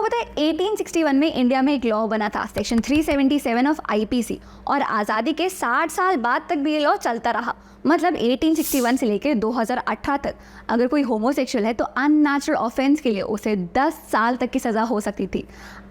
पता है 1861 में इंडिया में एक लॉ बना था, सेक्शन 377 ऑफ आईपीसी, और आज़ादी के 60 साल बाद तक भी ये लॉ चलता रहा। मतलब 1861 से लेकर 2018 तक अगर कोई होमोसेक्सुअल है तो अननेचुरल ऑफेंस के लिए उसे 10 साल तक की सज़ा हो सकती थी।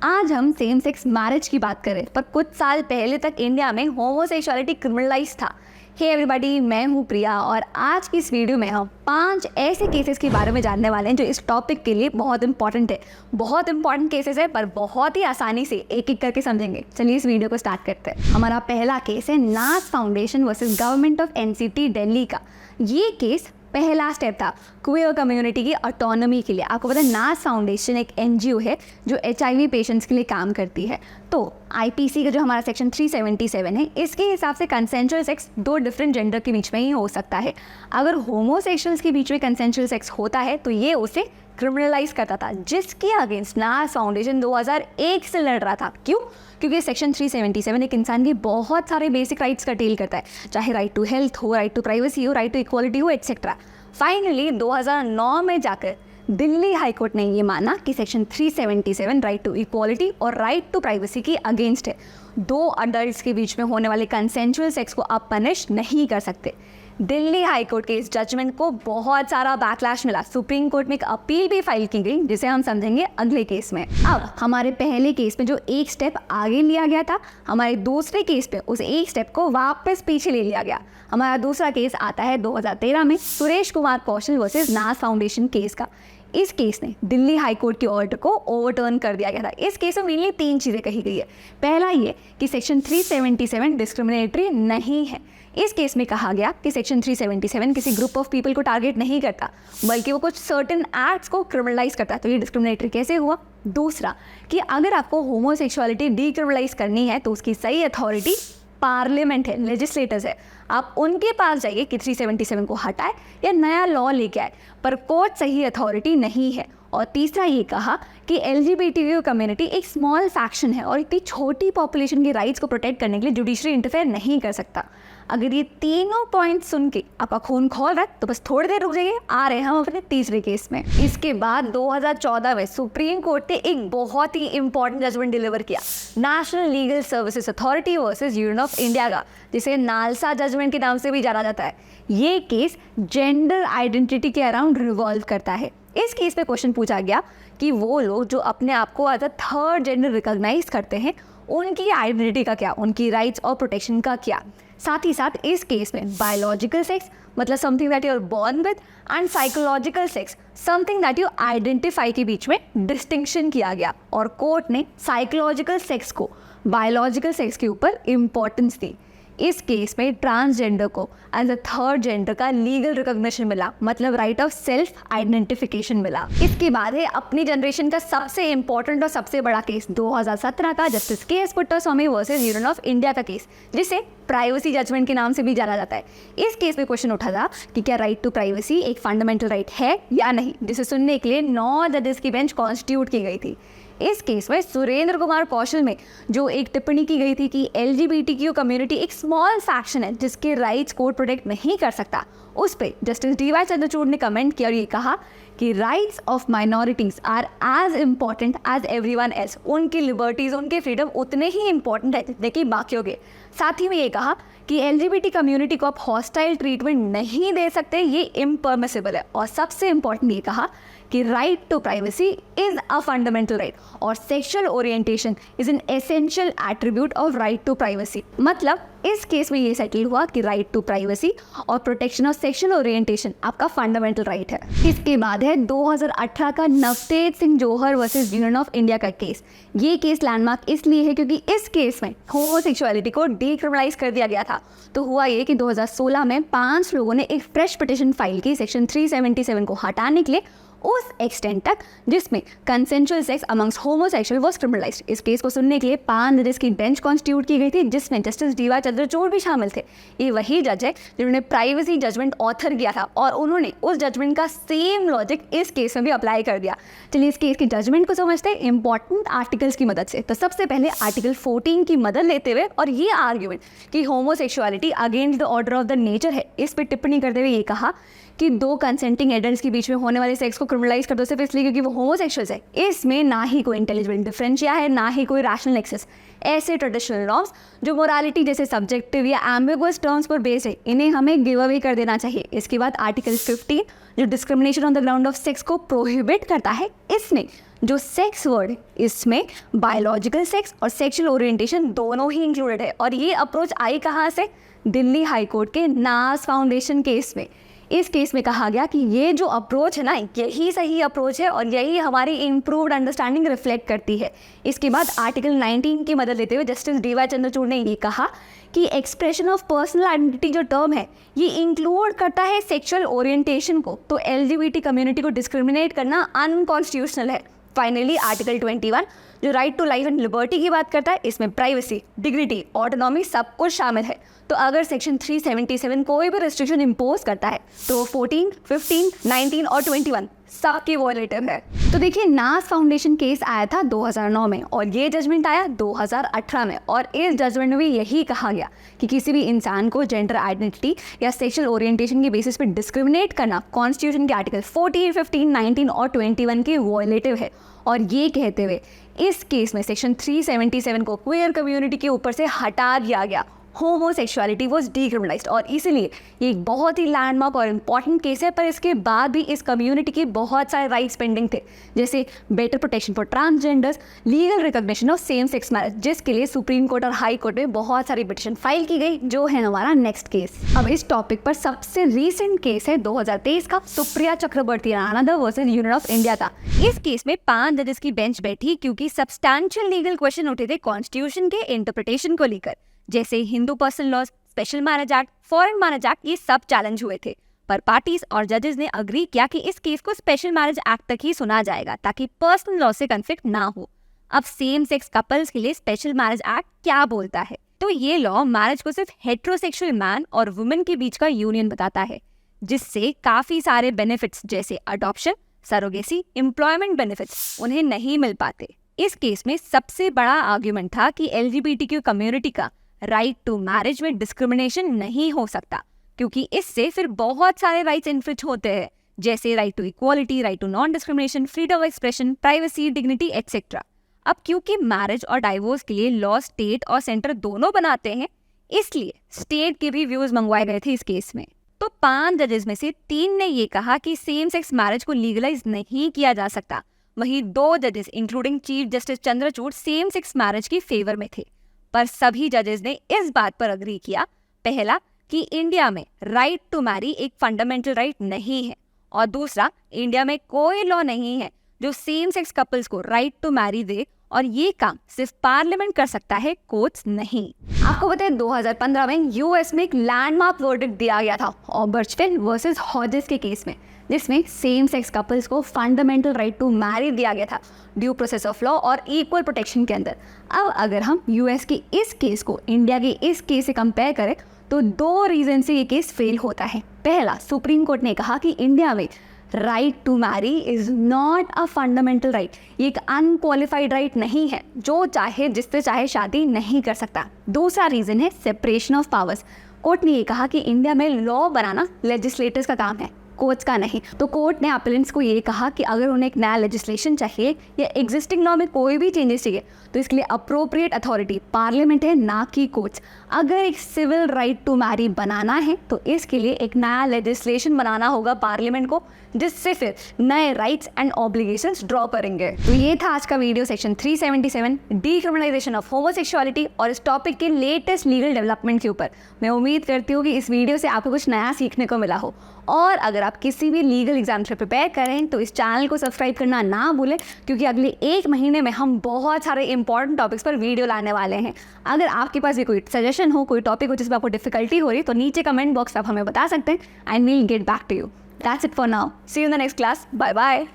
आज हम सेम सेक्स मैरिज की बात करें, पर कुछ साल पहले तक इंडिया में होमोसेक्सुअलिटी क्रिमिनलाइज था। हे एवरीबॉडी, मैं हूँ प्रिया और आज की इस वीडियो में हम 5 ऐसे केसेस के बारे में जानने वाले हैं जो इस टॉपिक के लिए बहुत इंपॉर्टेंट है। बहुत इंपॉर्टेंट केसेस है पर बहुत ही आसानी से एक एक करके समझेंगे। चलिए इस वीडियो को स्टार्ट करते हैं। हमारा पहला केस है नाज foundation versus government of NCT Delhi का। ये केस पहला स्टेप था क्वेयर कम्युनिटी की ऑटोनॉमी के लिए। आपको पता है नाज फाउंडेशन एक एनजीओ है जो एचआईवी पेशेंट्स के लिए काम करती है। तो आईपीसी का जो हमारा सेक्शन 377 है, इसके हिसाब से कंसेंशुअल सेक्स 2 डिफरेंट जेंडर के बीच में ही हो सकता है। अगर होमोसेक्सुअल्स के बीच में कंसेंशुअल सेक्स होता है तो ये उसे क्रिमिनलाइज करता था, जिसके अगेंस्ट नाज फाउंडेशन 2001 से लड़ रहा था। क्यों? क्योंकि सेक्शन 377 एक इंसान के बहुत सारे बेसिक राइट्स का टेल करता है, चाहे राइट टू हेल्थ हो, राइट टू प्राइवेसी हो, राइट टू इक्वालिटी हो, एटसेट्रा। फाइनली 2009 में जाकर दिल्ली हाईकोर्ट ने ये माना कि सेक्शन 377 राइट टू इक्वालिटी और राइट टू प्राइवेसी की अगेंस्ट है। 2 अडल्ट्स के बीच में होने वाले कंसेंशुअल सेक्स को आप पनिश नहीं कर सकते। दिल्ली हाईकोर्ट के इस जजमेंट को बहुत सारा बैकलैश मिला। सुप्रीम कोर्ट में एक अपील भी फाइल की गई, जिसे हम समझेंगे अगले केस में। अब हमारे पहले केस में जो एक स्टेप आगे लिया गया था, हमारे दूसरे केस पे उस एक स्टेप को वापस पीछे ले लिया गया। हमारा दूसरा केस आता है 2013 में सुरेश कुमार कौशल वर्सेस नाज फाउंडेशन केस का। इस केस ने दिल्ली हाईकोर्ट के ऑर्डर को ओवरटर्न कर दिया गया था। इस केस में मेनली 3 चीज़ें कही गई है। पहला ये कि सेक्शन 377 डिस्क्रिमिनेटरी नहीं है। इस केस में कहा गया कि सेक्शन 377 किसी ग्रुप ऑफ पीपल को टारगेट नहीं करता, बल्कि वो कुछ सर्टेन एक्ट्स को क्रिमिनलाइज करता है। तो ये डिस्क्रिमिनेटरी कैसे हुआ? दूसरा कि अगर आपको होमोसेक्सुअलिटी डीक्रिमिनलाइज करनी है तो उसकी सही अथॉरिटी पार्लियामेंट है, लेजिस्लेटर्स है। आप उनके पास जाइए कि 377 को हटाए या नया लॉ लेके आए, पर कोर्ट सही अथॉरिटी नहीं है। और तीसरा ये कहा कि एलजीबीटीक्यू कम्युनिटी एक स्मॉल फैक्शन है और इतनी छोटी पॉपुलेशन के राइट्स को प्रोटेक्ट करने के लिए जुडिशरी इंटरफेयर नहीं कर सकता। अगर ये तीनों पॉइंट सुन के आपका खून खौल रहा है तो बस थोड़ी देर रुक जाइए, आ रहे हैं हम अपने तीसरे केस में। इसके बाद 2014 में सुप्रीम कोर्ट ने एक बहुत ही इंपॉर्टेंट जजमेंट डिलीवर किया, national legal services authority versus union of India का, जिसे नालसा जजमेंट के नाम से भी जाना जाता है। ये केस जेंडर आइडेंटिटी के अराउंड रिवॉल्व करता है। इस केस में क्वेश्चन पूछा गया कि वो लोग जो अपने आप को as a third gender recognise करते हैं, उनकी आइडेंटिटी का क्या, उनकी राइट्स और प्रोटेक्शन का क्या। साथ ही साथ इस केस में बायोलॉजिकल सेक्स मतलब something that you are born with and psychological sex something that you identify के बीच में डिस्टिंक्शन किया गया, और कोर्ट ने साइकोलॉजिकल सेक्स को बायोलॉजिकल सेक्स के ऊपर इम्पोर्टेंस दी। इस केस में ट्रांसजेंडर को एज अ थर्ड जेंडर का लीगल रिकॉग्निशन मिला, मतलब राइट ऑफ सेल्फ आइडेंटिफिकेशन मिला। इसके बाद है अपनी जनरेशन का सबसे इंपॉर्टेंट और सबसे बड़ा केस 2017 का justice KS. Puttaswamy versus union of India का केस, जिसे प्राइवेसी जजमेंट के नाम से भी जाना जाता है। इस केस में क्वेश्चन उठा था कि क्या राइट टू प्राइवेसी एक फंडामेंटल राइट है या नहीं, जिसे सुनने के लिए 9 जजेस की बेंच कॉन्स्टिट्यूट की गई थी। इस केस में सुरेंद्र कुमार कौशल में जो एक टिप्पणी की गई थी कि एलजीबीटीक्यू कम्युनिटी एक स्मॉल फैक्शन है जिसके राइट्स कोर्ट प्रोटेक्ट नहीं कर सकता, उस पे जस्टिस डी.वाई. चंद्रचूड़ ने कमेंट किया और ये कहा कि rights of minorities are as important as everyone else. उनकी लिबर्टीज़, उनके फ्रीडम उतने ही इंपॉर्टेंट है जितने कि बाकियों के। साथ ही में ये कहा कि एलजीबीटी कम्युनिटी को आप हॉस्टाइल ट्रीटमेंट नहीं दे सकते, ये इम्परमिसिबल है। और सबसे इंपॉर्टेंट ये कहा कि right to privacy is a fundamental right और sexual orientation is an essential attribute of right to privacy. मतलब इस केस में ये सेटल हुआ कि राइट टू प्राइवेसी और प्रोटेक्शन ऑफ सेक्शुअल ओरिएंटेशन आपका फंडामेंटल राइट है। इसके बाद है 2018 का Navtej Singh Johar versus union of India का केस। ये केस लैंडमार्क इसलिए है क्योंकि इस केस में होमोसेक्सुअलिटी को डीक्रिमिनलाइज कर दिया गया था। तो हुआ ये कि 2016 में 5 लोगों ने एक फ्रेश पिटिशन फाइल की सेक्शन 377 को हटाने के लिए, उस एक्सटेंट तक जिसमें consensual sex amongst homosexual was criminalised. इस केस को सुनने के लिए 5 जजेस की बेंच कॉन्स्टिट्यूट की गई थी, जिसमें जस्टिस डी.वाई. चंद्रचूड़ भी शामिल थे। ये वही जज है जिन्होंने प्राइवेसी जजमेंट ऑथर किया था और उन्होंने उस जजमेंट का सेम लॉजिक इस केस में भी अप्लाई कर दिया। चलिए इस केस के जजमेंट को समझते हैं इंपॉर्टेंट आर्टिकल्स की मदद से। तो सबसे पहले आर्टिकल 14 की मदद लेते हुए और ये आर्ग्यूमेंट कि homosexuality against the order of the nature है, इस पर टिप्पणी करते हुए ये कहा कि दो कंसेंटिंग एडल्ट्स के बीच में होने वाले सेक्स को क्रिमिनलाइज कर दो सिर्फ इसलिए क्योंकि वो होमोसेक्सुअल्स है। इसमें ना ही कोई इंटेलिजिबल डिफरेंशिया है, ना ही कोई रैशनल एक्सेस। ऐसे ट्रेडिशनल नॉर्म्स जो मोरालिटी जैसे सब्जेक्टिव या एम्बिगुअस टर्म्स पर बेस्ड है, इन्हें हमें गिव अवे कर देना चाहिए। इसके बाद आर्टिकल 15 जो discrimination on the ground of sex को प्रोहिबिट करता है, इसने जो सेक्स वर्ड इसमें बायोलॉजिकल सेक्स और सेक्सुअल ओरिएंटेशन दोनों ही इंक्लूडेड है। और ये अप्रोच आई कहाँ से? दिल्ली हाई कोर्ट के नाज फाउंडेशन केस में। इस केस में कहा गया कि ये जो अप्रोच है ना, यही सही अप्रोच है और यही हमारी इम्प्रूव्ड अंडरस्टैंडिंग रिफ्लेक्ट करती है। इसके बाद आर्टिकल 19 की मदद लेते हुए जस्टिस डी.वाई. चंद्रचूड़ ने ये कहा कि एक्सप्रेशन ऑफ पर्सनल आइडेंटिटी जो टर्म है, ये इंक्लूड करता है सेक्सुअल ओरिएंटेशन को, तो LGBT कम्युनिटी को डिस्क्रिमिनेट करना अनकॉन्स्टिट्यूशनल है। फाइनली आर्टिकल 21 जो right to life and liberty की बात करता है, इसमें प्राइवेसी, डिग्निटी, ऑटोनॉमी सब कुछ शामिल है। तो अगर सेक्शन 377 कोई भी रिस्ट्रिक्शन इम्पोज करता है तो 14, 15, 19 और 21 सबके वॉयलेटिव है। तो देखिए, नाज फाउंडेशन केस आया था 2009 में और ये जजमेंट आया 2018 में। और इस जजमेंट में यही कहा गया कि किसी भी इंसान को जेंडर आइडेंटिटी या सेक्सुअल ओरिएंटेशन के बेसिस पे डिस्क्रिमिनेट करना कॉन्स्टिट्यूशन के आर्टिकल 14, 15, 19 और 21 के वॉयलेटिव है। और ये कहते हुए इस केस में सेक्शन 377 को क्वेयर कम्युनिटी के ऊपर से हटा दिया गया। होमोसेक्सुअलिटी वॉज डीक्रिमिनलाइज्ड और इसीलिए ये एक बहुत ही लैंडमार्क और इम्पॉर्टेंट केस है। पर इसके बाद भी इस कम्युनिटी के बहुत सारे राइट्स पेंडिंग थे, जैसे better protection for transgenders, legal recognition of same sex marriage, जिसके लिए सुप्रीम कोर्ट और हाई कोर्ट में बहुत सारी पिटीशन फाइल की गई, जो है हमारा नेक्स्ट केस। अब इस टॉपिक पर सबसे रीसेंट केस है 2023 का Supriya Chakraborty Rana versus union of India का। इस केस में 5 जजेस की बेंच बैठी क्योंकि सब्सटैंशियल लीगल क्वेश्चन उठे थे कॉन्स्टिट्यूशन के इंटरप्रिटेशन को लेकर, जैसे Hindu personal laws, special marriage act, foreign marriage act, ये सब चैलेंज हुए थे। पर पार्टीज और जजेस ने अग्री किया कि इस केस को स्पेशल मैरिज एक्ट तक ही सुना जाएगा ताकि पर्सनल लॉ से कन्फ्लिक्ट ना हो। अब सेम सेक्स कपल्स के लिए स्पेशल मैरिज एक्ट क्या बोलता है? तो ये लॉ मैरिज को सिर्फ हेटेरोसेक्सुअल मैन और वुमेन के बीच का यूनियन बताता है, जिससे काफी सारे बेनिफिट्स जैसे अडॉप्शन, सरोगेसी, एम्प्लॉयमेंट बेनिफिट्स उन्हें नहीं मिल पाते। इस केस में सबसे बड़ा आर्ग्यूमेंट था कि LGBTQ कम्युनिटी का राइट टू मैरिज में डिस्क्रिमिनेशन नहीं हो सकता, क्योंकि इससे फिर बहुत सारे राइट्स इन्फ्रिंज होते हैं, जैसे right to equality, right to non discrimination, freedom of expression, privacy, dignity etcetera. अब क्योंकि मैरिज और डाइवोर्स के लिए लॉ स्टेट और सेंटर दोनों बनाते हैं, इसलिए स्टेट के भी व्यूज मंगवाए गए थे इस केस में। तो 5 जजेस में से 3 ने ये कहा कि सेम सेक्स मैरिज को लीगलाइज नहीं किया जा सकता। वहीं 2 जजेस including chief justice Chandrachud same sex marriage की फेवर में थे। पर सभी जजेस ने इस बात पर अग्री किया, पहला कि इंडिया में राइट टू मैरी एक फंडामेंटल राइट नहीं है, और दूसरा इंडिया में कोई लॉ नहीं है जो सेम सेक्स कपल्स को राइट टू मैरी दे, और ये काम सिर्फ पार्लियामेंट कर सकता है, कोर्ट्स नहीं। आपको पता है 2015 में यूएस में एक लैंडमार्क वर्डिक्ट दिया गया था ऑबर्चफेल वर्सेस हॉजेस के केस में, जिसमें सेम सेक्स कपल्स को फंडामेंटल राइट टू मैरी दिया गया था ड्यू प्रोसेस ऑफ लॉ और इक्वल प्रोटेक्शन के अंदर। अब अगर हम यूएस के इस केस को इंडिया के इस केस से कंपेयर करें तो 2 रीजन से ये केस फेल होता है। पहला, सुप्रीम कोर्ट ने कहा कि इंडिया में right to marry is not a fundamental right, ये एक अनक्वालिफाइड राइट नहीं है, जो चाहे जिससे चाहे शादी नहीं कर सकता। दूसरा रीजन है सेपरेशन ऑफ पावर्स। कोर्ट ने ये कहा कि इंडिया में लॉ बनाना लेजिस्लेटर्स का काम है, कोर्ट्स का नहीं। तो कोर्ट ने अपीलेंट्स को ये कहा कि अगर उन्हें एक नया लेजिस्लेशन चाहिए या एग्जिस्टिंग लॉ में कोई भी चेंजेस चाहिए तो इसके लिए अप्रोप्रिएट अथॉरिटी पार्लियामेंट है, ना कि कोर्ट्स। अगर एक सिविल राइट टू मैरी बनाना है तो इसके लिए एक नया लेजिस्लेशन बनाना होगा पार्लियामेंट को, जिससे फिर नए राइट्स एंड ऑब्लिगेशंस ड्रॉ करेंगे। तो ये था आज का video section 377 decriminalisation of homosexuality और इस टॉपिक के लेटेस्ट लीगल डेवलपमेंट के ऊपर। मैं उम्मीद करती हूँ कि इस वीडियो से आपको कुछ नया सीखने को मिला हो, और अगर आप किसी भी लीगल एग्जाम से प्रिपेयर करें तो इस चैनल को सब्सक्राइब करना ना भूलें, क्योंकि अगले 1 महीने में हम बहुत सारे इंपॉर्टेंट टॉपिक्स पर वीडियो लाने वाले हैं। अगर आपके पास भी कोई सजेशन हो, कोई टॉपिक हो जिसमें आपको डिफिकल्टी हो रही, तो नीचे कमेंट बॉक्स आप हमें बता सकते हैं and we'll get back to you. That's it for now. See you in the next class. Bye bye.